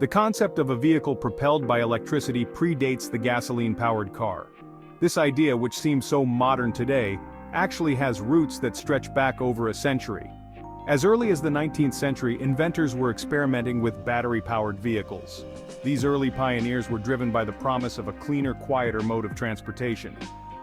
The concept of a vehicle propelled by electricity predates the gasoline-powered car. This idea, which seems so modern today, actually has roots that stretch back over a century. As early as the 19th century, inventors were experimenting with battery-powered vehicles. These early pioneers were driven by the promise of a cleaner, quieter mode of transportation.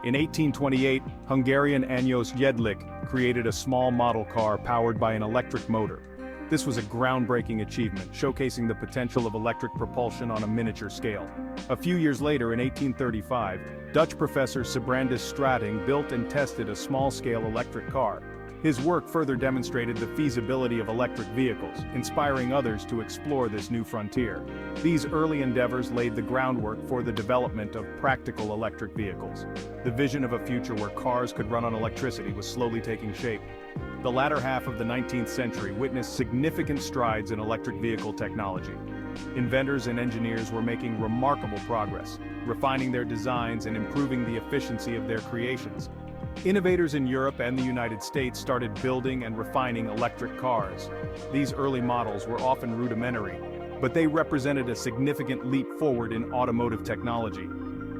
In 1828, Hungarian Anyos Jedlik created a small model car powered by an electric motor. This was a groundbreaking achievement, showcasing the potential of electric propulsion on a miniature scale. A few years later, in 1835, Dutch professor Sibrandus Strating built and tested a small-scale electric car. His work further demonstrated the feasibility of electric vehicles, inspiring others to explore this new frontier. These early endeavors laid the groundwork for the development of practical electric vehicles. The vision of a future where cars could run on electricity was slowly taking shape. The latter half of the 19th century witnessed significant strides in electric vehicle technology. Inventors and engineers were making remarkable progress, refining their designs and improving the efficiency of their creations. Innovators in Europe and the United States started building and refining electric cars. These early models were often rudimentary, but they represented a significant leap forward in automotive technology.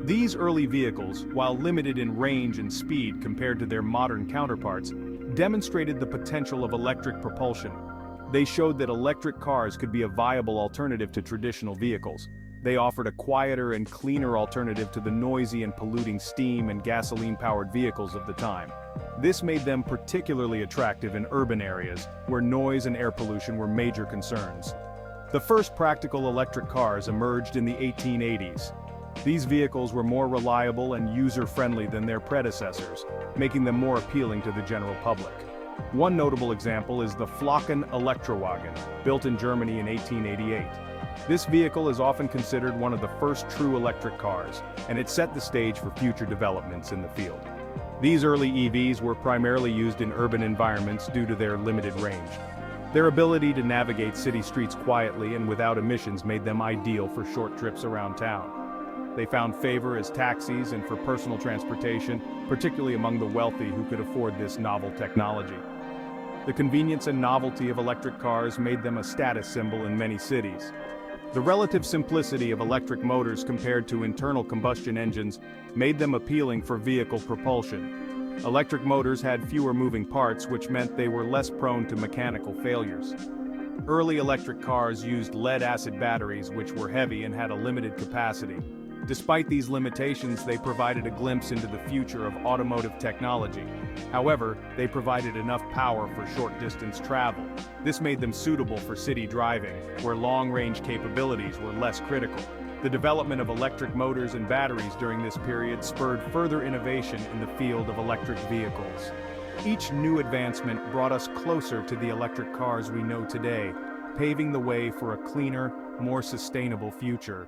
These early vehicles, while limited in range and speed compared to their modern counterparts, demonstrated the potential of electric propulsion. They showed that electric cars could be a viable alternative to traditional vehicles. They offered a quieter and cleaner alternative to the noisy and polluting steam and gasoline-powered vehicles of the time. This made them particularly attractive in urban areas, where noise and air pollution were major concerns. The first practical electric cars emerged in the 1880s. These vehicles were more reliable and user-friendly than their predecessors, making them more appealing to the general public. One notable example is the Flocken Elektrowagen, built in Germany in 1888. This vehicle is often considered one of the first true electric cars, and it set the stage for future developments in the field. These early EVs were primarily used in urban environments due to their limited range. Their ability to navigate city streets quietly and without emissions made them ideal for short trips around town. They found favor as taxis and for personal transportation, particularly among the wealthy who could afford this novel technology. The convenience and novelty of electric cars made them a status symbol in many cities. The relative simplicity of electric motors compared to internal combustion engines made them appealing for vehicle propulsion. Electric motors had fewer moving parts, which meant they were less prone to mechanical failures. Early electric cars used lead-acid batteries, which were heavy and had a limited capacity. Despite these limitations, they provided a glimpse into the future of automotive technology. However, they provided enough power for short-distance travel. This made them suitable for city driving, where long-range capabilities were less critical. The development of electric motors and batteries during this period spurred further innovation in the field of electric vehicles. Each new advancement brought us closer to the electric cars we know today, paving the way for a cleaner, more sustainable future.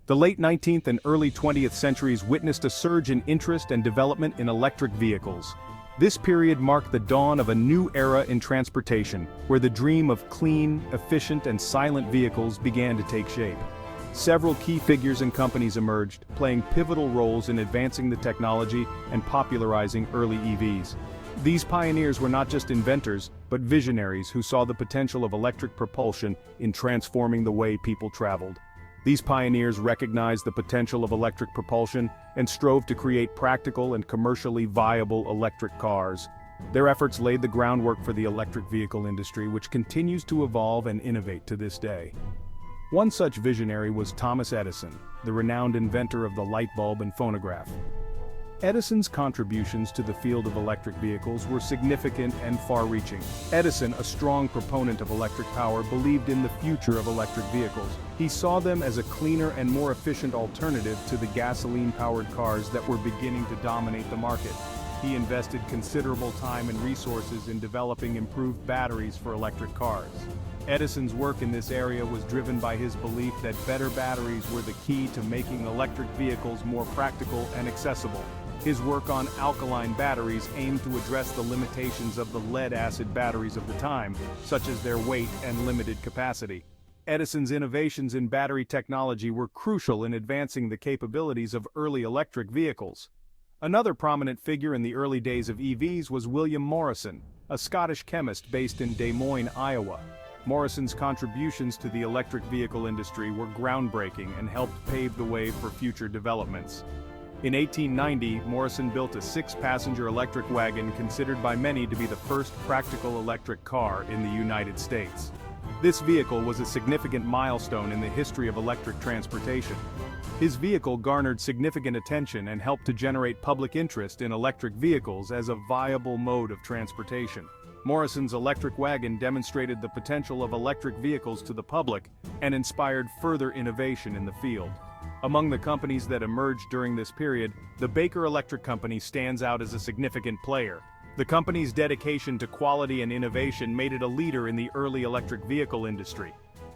The late 19th and early 20th centuries witnessed a surge in interest and development in electric vehicles. This period marked the dawn of a new era in transportation, where the dream of clean, efficient, and silent vehicles began to take shape. Several key figures and companies emerged, playing pivotal roles in advancing the technology and popularizing early EVs. These pioneers were not just inventors, but visionaries who saw the potential of electric propulsion in transforming the way people traveled. These pioneers recognized the potential of electric propulsion and strove to create practical and commercially viable electric cars. Their efforts laid the groundwork for the electric vehicle industry, which continues to evolve and innovate to this day. One such visionary was Thomas Edison, the renowned inventor of the light bulb and phonograph. Edison's contributions to the field of electric vehicles were significant and far-reaching. Edison, a strong proponent of electric power, believed in the future of electric vehicles. He saw them as a cleaner and more efficient alternative to the gasoline-powered cars that were beginning to dominate the market. He invested considerable time and resources in developing improved batteries for electric cars. Edison's work in this area was driven by his belief that better batteries were the key to making electric vehicles more practical and accessible. His work on alkaline batteries aimed to address the limitations of the lead-acid batteries of the time, such as their weight and limited capacity. Edison's innovations in battery technology were crucial in advancing the capabilities of early electric vehicles. Another prominent figure in the early days of EVs was William Morrison, a Scottish chemist based in Des Moines, Iowa. Morrison's contributions to the electric vehicle industry were groundbreaking and helped pave the way for future developments. In 1890, Morrison built a 6-passenger electric wagon considered by many to be the first practical electric car in the United States. This vehicle was a significant milestone in the history of electric transportation. His vehicle garnered significant attention and helped to generate public interest in electric vehicles as a viable mode of transportation. Morrison's electric wagon demonstrated the potential of electric vehicles to the public and inspired further innovation in the field. Among the companies that emerged during this period, the Baker Electric Company stands out as a significant player. The company's dedication to quality and innovation made it a leader in the early electric vehicle industry.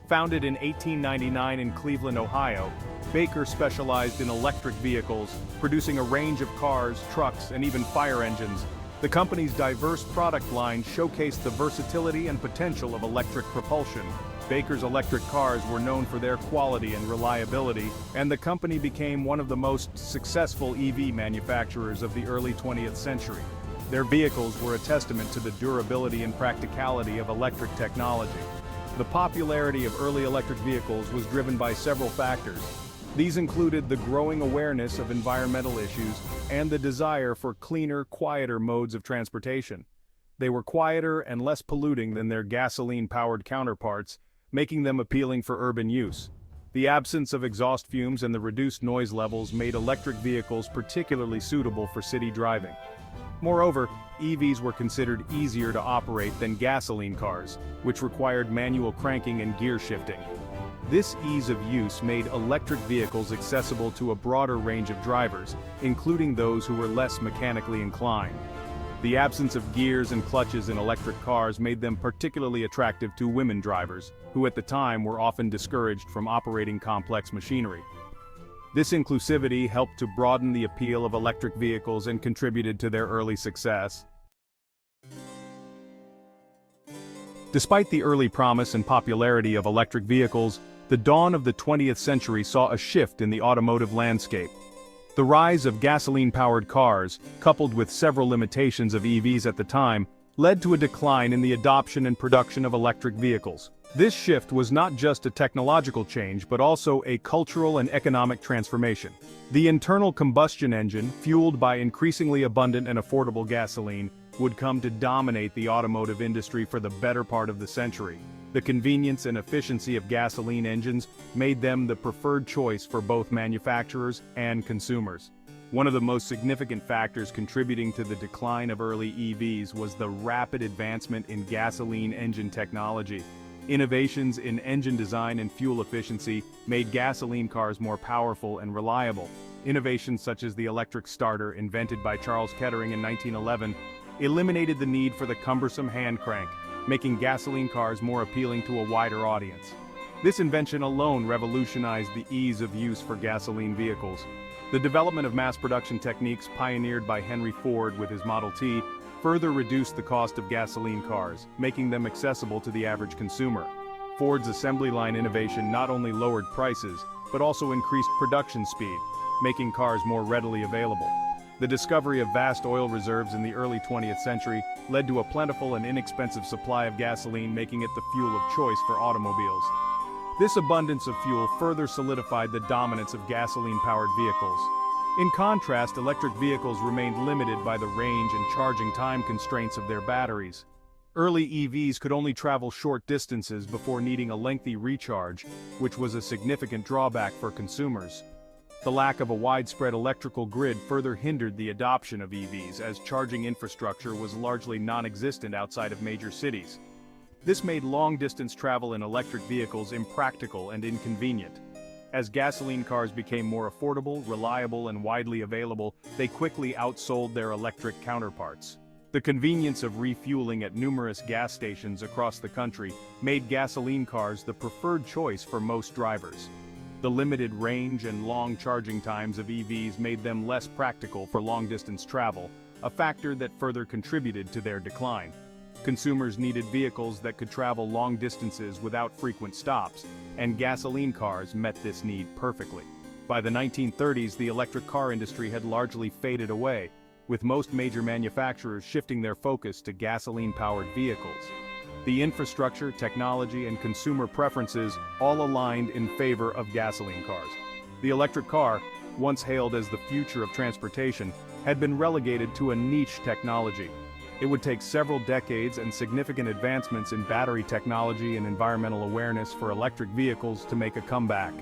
Founded in 1899 in Cleveland, Ohio, Baker specialized in electric vehicles, producing a range of cars, trucks, and even fire engines. The company's diverse product line showcased the versatility and potential of electric propulsion. Baker's electric cars were known for their quality and reliability, and the company became one of the most successful EV manufacturers of the early 20th century. Their vehicles were a testament to the durability and practicality of electric technology. The popularity of early electric vehicles was driven by several factors. These included the growing awareness of environmental issues and the desire for cleaner, quieter modes of transportation. They were quieter and less polluting than their gasoline-powered counterparts, making them appealing for urban use. The absence of exhaust fumes and the reduced noise levels made electric vehicles particularly suitable for city driving. Moreover, EVs were considered easier to operate than gasoline cars, which required manual cranking and gear shifting. This ease of use made electric vehicles accessible to a broader range of drivers, including those who were less mechanically inclined. The absence of gears and clutches in electric cars made them particularly attractive to women drivers, who at the time were often discouraged from operating complex machinery. This inclusivity helped to broaden the appeal of electric vehicles and contributed to their early success. Despite the early promise and popularity of electric vehicles, the dawn of the 20th century saw a shift in the automotive landscape. The rise of gasoline-powered cars, coupled with several limitations of EVs at the time, led to a decline in the adoption and production of electric vehicles. This shift was not just a technological change but also a cultural and economic transformation. The internal combustion engine, fueled by increasingly abundant and affordable gasoline, would come to dominate the automotive industry for the better part of the century. The convenience and efficiency of gasoline engines made them the preferred choice for both manufacturers and consumers. One of the most significant factors contributing to the decline of early EVs was the rapid advancement in gasoline engine technology. Innovations in engine design and fuel efficiency made gasoline cars more powerful and reliable. Innovations such as the electric starter, invented by Charles Kettering in 1911, eliminated the need for the cumbersome hand crank, making gasoline cars more appealing to a wider audience. This invention alone revolutionized the ease of use for gasoline vehicles. The development of mass production techniques pioneered by Henry Ford with his Model T further reduced the cost of gasoline cars, making them accessible to the average consumer. Ford's assembly line innovation not only lowered prices, but also increased production speed, making cars more readily available. The discovery of vast oil reserves in the early 20th century led to a plentiful and inexpensive supply of gasoline, making it the fuel of choice for automobiles. This abundance of fuel further solidified the dominance of gasoline-powered vehicles. In contrast, electric vehicles remained limited by the range and charging time constraints of their batteries. Early EVs could only travel short distances before needing a lengthy recharge, which was a significant drawback for consumers. The lack of a widespread electrical grid further hindered the adoption of EVs, as charging infrastructure was largely non-existent outside of major cities. This made long-distance travel in electric vehicles impractical and inconvenient. As gasoline cars became more affordable, reliable, and widely available, they quickly outsold their electric counterparts. The convenience of refueling at numerous gas stations across the country made gasoline cars the preferred choice for most drivers. The limited range and long charging times of EVs made them less practical for long-distance travel, a factor that further contributed to their decline. Consumers needed vehicles that could travel long distances without frequent stops, and gasoline cars met this need perfectly. By the 1930s, the electric car industry had largely faded away, with most major manufacturers shifting their focus to gasoline-powered vehicles. The infrastructure, technology, and consumer preferences all aligned in favor of gasoline cars. The electric car, once hailed as the future of transportation, had been relegated to a niche technology. It would take several decades and significant advancements in battery technology and environmental awareness for electric vehicles to make a comeback.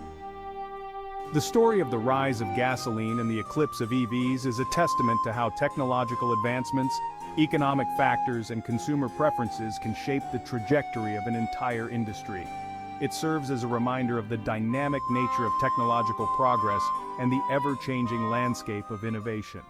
The story of the rise of gasoline and the eclipse of EVs is a testament to how technological advancements, economic factors, and consumer preferences can shape the trajectory of an entire industry. It serves as a reminder of the dynamic nature of technological progress and the ever-changing landscape of innovation.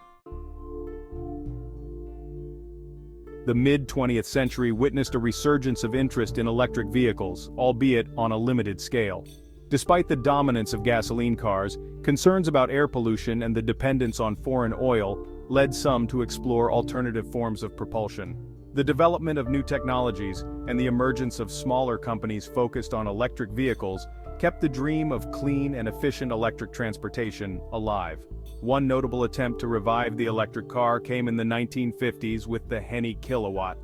The mid-20th century witnessed a resurgence of interest in electric vehicles, albeit on a limited scale. Despite the dominance of gasoline cars, concerns about air pollution and the dependence on foreign oil led some to explore alternative forms of propulsion. The development of new technologies and the emergence of smaller companies focused on electric vehicles kept the dream of clean and efficient electric transportation alive. One notable attempt to revive the electric car came in the 1950s with the Henny Kilowatt.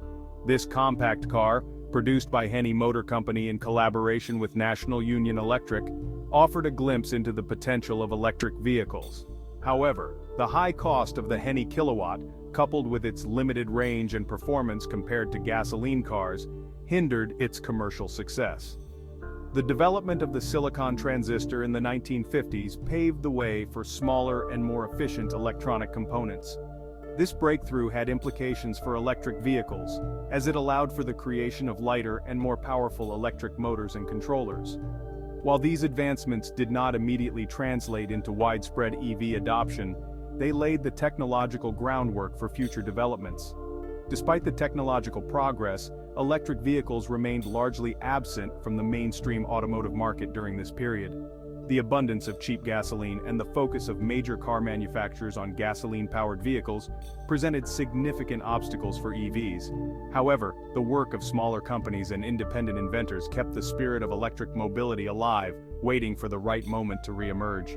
This compact car, produced by Henny Motor Company in collaboration with National Union Electric, offered a glimpse into the potential of electric vehicles. However, the high cost of the Henny Kilowatt, coupled with its limited range and performance compared to gasoline cars, hindered its commercial success. The development of the silicon transistor in the 1950s paved the way for smaller and more efficient electronic components. This breakthrough had implications for electric vehicles, as it allowed for the creation of lighter and more powerful electric motors and controllers. While these advancements did not immediately translate into widespread EV adoption, they laid the technological groundwork for future developments. Despite the technological progress, electric vehicles remained largely absent from the mainstream automotive market during this period. The abundance of cheap gasoline and the focus of major car manufacturers on gasoline-powered vehicles presented significant obstacles for EVs. However, the work of smaller companies and independent inventors kept the spirit of electric mobility alive, waiting for the right moment to re-emerge.